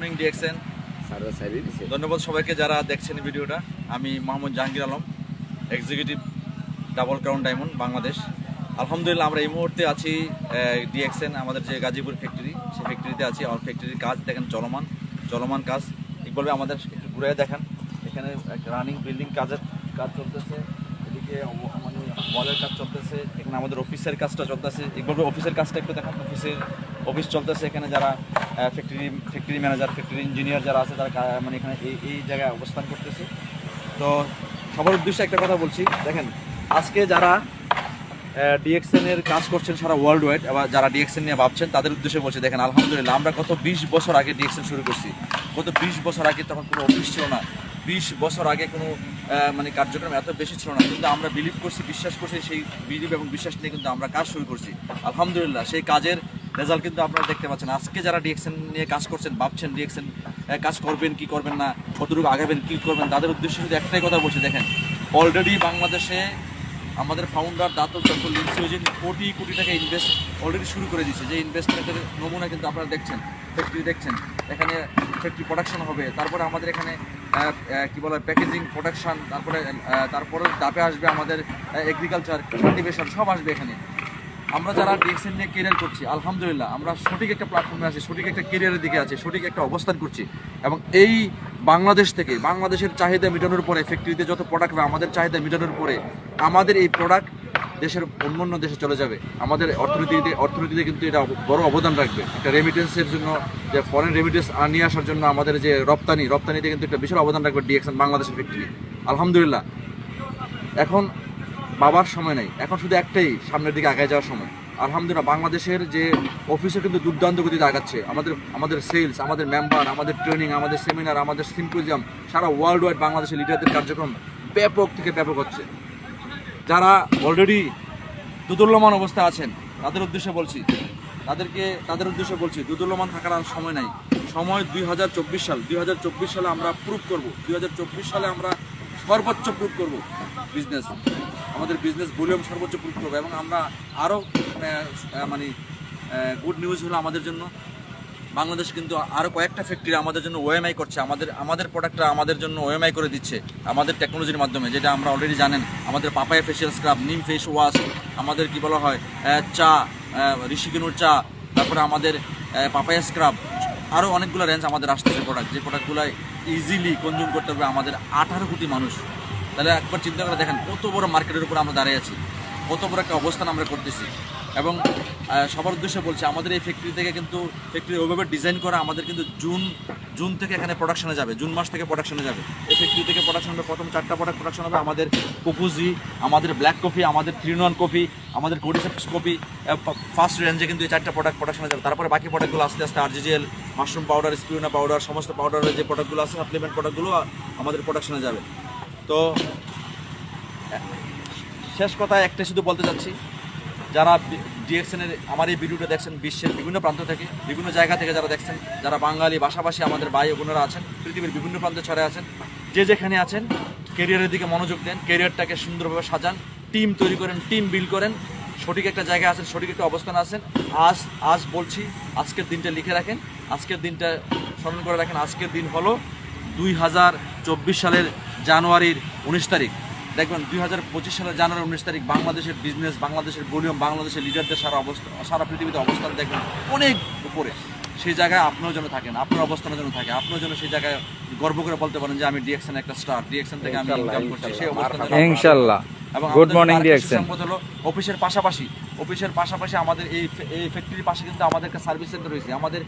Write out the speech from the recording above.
Morning DXN. ধন্যবাদ সবাইকে যারা দেখছেন ভিডিওটা। আমি Mohammad Jahangir Alam, executive double crown diamond Bangladesh. আলহামদুলিল্লাহ আমরা এই মুহূর্তে আছি ডিএক্সএন, আমাদের যে গাজীপুর ফ্যাক্টরি, সেই ফ্যাক্টরিতে আছি। আমার ফ্যাক্টরির কাজ দেখেন, চলমান কাজ। ইকবাল ভাই আমাদের একটু ঘুরে দেখেন, এখানে রানিং বিল্ডিং কাজ চলতেছে, এদিকে মানে ওয়ালের কাজ চলতেছে, এখানে আমাদের অফিসের কাজটা চলতেছে। ইকবাল ভাই অফিসের কাজটা একটু দেখেন, অফিস চলতেছে। এখানে যারা ফ্যাক্টরি ম্যানেজার, ফ্যাক্টরি ইঞ্জিনিয়ার যারা আছে, তারা মানে এখানে এই জায়গায় অবস্থান করতেছে। তো সবার উদ্দেশ্যে একটা কথা বলছি, দেখেন আজকে যারা ডিএক্সএন এর কাজ করছেন সারা ওয়ার্ল্ড ওয়াইড, আবার যারা ডিএক্সএন নিয়ে ভাবছেন তাদের উদ্দেশ্যে বলছি, দেখেন আলহামদুলিল্লাহ আমরা গত 20 বছর আগে ডিএক্সএন শুরু করছি। গত 20 বছর আগে তখন কোনো অফিস ছিল না, 20 বছর আগে কোনো মানে কার্যক্রম এত বেশি ছিল না, কিন্তু আমরা বিলিভ করছি, বিশ্বাস করছি, সেই বিলিভ এবং বিশ্বাস নিয়ে কিন্তু আমরা কাজ শুরু করছি। আলহামদুলিল্লাহ সেই কাজের রেজাল্ট কিন্তু আপনারা দেখতে পাচ্ছেন। আজকে যারা ডিএক্সএন নিয়ে কাজ করছেন, ভাবছেন ডিএক্সএন কাজ করবেন কি করবেন না, কতটুকু আগাবেন কি করবেন, তাদের উদ্দেশ্যে শুধু একটাই কথা বলছি, দেখেন অলরেডি বাংলাদেশে আমাদের ফাউন্ডার দাতুল লিনসিওজিন কোটি কোটি টাকা ইনভেস্ট অলরেডি শুরু করে দিচ্ছে। যে ইনভেস্টমেন্টের নমুনা কিন্তু আপনারা দেখছেন, ফ্যাক্টরি দেখছেন, এখানে ফ্যাক্টরি প্রোডাকশন হবে, তারপরে আমাদের এখানে কি বলে প্যাকেজিং প্রোডাকশন, তারপরে ধাপে আসবে আমাদের এগ্রিকালচার, কাল্টিভেশন, সব আসবে এখানে। আমরা যারা ডিএক্সএন নিয়ে কেরিয়ার করছি, আলহামদুলিল্লাহ আমরা সঠিক একটা প্ল্যাটফর্মে আছি, সঠিক একটা কেরিয়ারের দিকে আছি, সঠিক একটা অবস্থান করছি। এবং এই বাংলাদেশ থেকে, বাংলাদেশের চাহিদা মেটানোর পরে, ফ্যাক্টরিতে যত প্রোডাক্ট হবে আমাদের চাহিদা মেটানোর পরে, আমাদের এই প্রোডাক্ট দেশের অন্যান্য দেশে চলে যাবে। আমাদের অর্থনীতিতে কিন্তু এটা বড় অবদান রাখবে। একটা রেমিটেন্সের জন্য, যে ফরেন রেমিটেন্স নিয়ে আসার জন্য আমাদের যে রপ্তানিতে কিন্তু একটা বিশাল অবদান রাখবে ডিএক্সএন বাংলাদেশের ফ্যাক্টরি। আলহামদুলিল্লাহ এখন বাবার সময় নেই, এখন শুধু একটাই, সামনের দিকে আগায় যাওয়ার সময়। আলহামদুলিল্লাহ বাংলাদেশের যে অফিসে কিন্তু দুর্দান্ত গতিতে আগাচ্ছে। আমাদের সেলস, আমাদের মেম্বার, আমাদের ট্রেনিং, আমাদের সেমিনার, আমাদের সিম্পোজিয়াম, সারা ওয়ার্ল্ড ওয়াইড বাংলাদেশের লিডারদের কার্যক্রম ব্যাপক থেকে ব্যাপক হচ্ছে। যারা অলরেডি দুদুল্যমান অবস্থায় আছেন তাদের উদ্দেশ্যে বলছি, দুদুল্যমান থাকার আর সময় নাই। সময় 2024 সাল। 2024 সালে আমরা প্রুভ করব, 2024 সালে আমরা সর্বোচ্চ প্রুভ করব আমাদের বিজনেস ভলিউম সর্বোচ্চ প্রুভ করবো। এবং আমরা আরও মানে গুড নিউজ হলো আমাদের জন্য, বাংলাদেশ কিন্তু আরও কয়েকটা ফ্যাক্টরি আমাদের জন্য ওএমআই করছে, আমাদের প্রোডাক্টটা আমাদের জন্য ওএমআই করে দিচ্ছে আমাদের টেকনোলজির মাধ্যমে, যেটা আমরা অলরেডি জানেন। আমাদের পাপায়া ফেশিয়াল স্ক্রাব, নিম ফেস ওয়াশ, আমাদের কি বলা হয় চা, ঋষিকেনুর চা, তারপরে আমাদের পাপায়া স্ক্রাব, আরও অনেকগুলো রেঞ্জ আমাদের আসতেছে প্রোডাক্ট, যে প্রোডাক্টগুলো ইজিলি কনজিউম করতে হবে আমাদের 18 কোটি মানুষ। তাহলে একবার চিন্তা করে দেখেন কত বড় মার্কেটের উপর আমরা দাঁড়িয়ে আছি, কত বড় একটা অবস্থান আমরা করতেছি। এবং সবার উদ্দেশ্যে বলছি, আমাদের এই ফ্যাক্টরি থেকে কিন্তু ফ্যাক্টরি ওইভাবে ডিজাইন করা, আমাদের কিন্তু জুন থেকে এখানে প্রোডাকশনে যাবে, জুন মাস থেকে প্রোডাকশনে যাবে। এই ফ্যাক্টরি থেকে প্রোডাকশন হবে, প্রথম 4টা প্রোডাক্ট প্রোডাকশন হবে। আমাদের কোপুজি, আমাদের ব্ল্যাক কফি, আমাদের 3-in-1 কফি, আমাদের কোডিসেপস কফি, ফার্স্ট রেঞ্জে কিন্তু এই 4টা প্রোডাক্ট প্রোডাকশনে যাবে। তারপরে বাকি প্রোডাক্টগুলো আস্তে আস্তে আরজিজিএল, মাশরুম পাউডার, স্পিরুলিনা পাউডার, সমস্ত পাউডারের যে প্রোডাক্টগুলো আছে, সাপ্লিমেন্ট প্রোডাক্টগুলো আমাদের প্রোডাকশনে যাবে। তো শেষ কথা একটাই শুধু বলতে চাচ্ছি, যারা ডিএক্সএনের আমার এই ভিডিওটা দেখছেন, বিশ্বের বিভিন্ন প্রান্ত থেকে, বিভিন্ন জায়গা থেকে যারা দেখছেন, যারা বাঙালি ভাষাভাষী আমাদের ভাই বোনেরা আছেন, পৃথিবীর বিভিন্ন প্রান্তে ছড়ে আছেন, যে যেখানে আছেন ক্যারিয়ারের দিকে মনোযোগ দেন, ক্যারিয়ারটাকে সুন্দরভাবে সাজান, টিম তৈরি করেন, টিম বিল্ড করেন, সঠিক একটা জায়গায় আছেন, সঠিক একটা অবস্থানে আছেন। আজ বলছি, আজকের দিনটা লিখে রাখেন, আজকের দিনটা স্মরণ করে রাখেন। আজকের দিন হলো 2024 সালের জানুয়ারির 19 তারিখ। দেখবেন 2025 সালের জানুয়ারি 19 তারিখ বাংলাদেশের বিজনেস, বাংলাদেশের ভলিউম, বাংলাদেশের লিডারদের সারা পৃথিবীতে অবস্থান দেখবেন অনেক উপরে। সেই জায়গায় আপনিও যেন থাকেন, আপনার অবস্থানের জন্য থাকে, আপনিও যেন সেই জায়গায় গর্ব করে বলতে পারেন যে আমি ডিএক্সএন একটা স্টার, ডিএক্সএন থেকে আমি ইনকাম করছি, সেই অবস্থানে ইনশাআল্লাহ। এবং গুড মর্নিং ডিএক্সএন সম্পদ হলো অফিসের পাশাপাশি আমাদের এই ফ্যাক্টরির পাশে কিন্তু আমাদের একটা সার্ভিস সেন্টার রয়েছে। আমাদের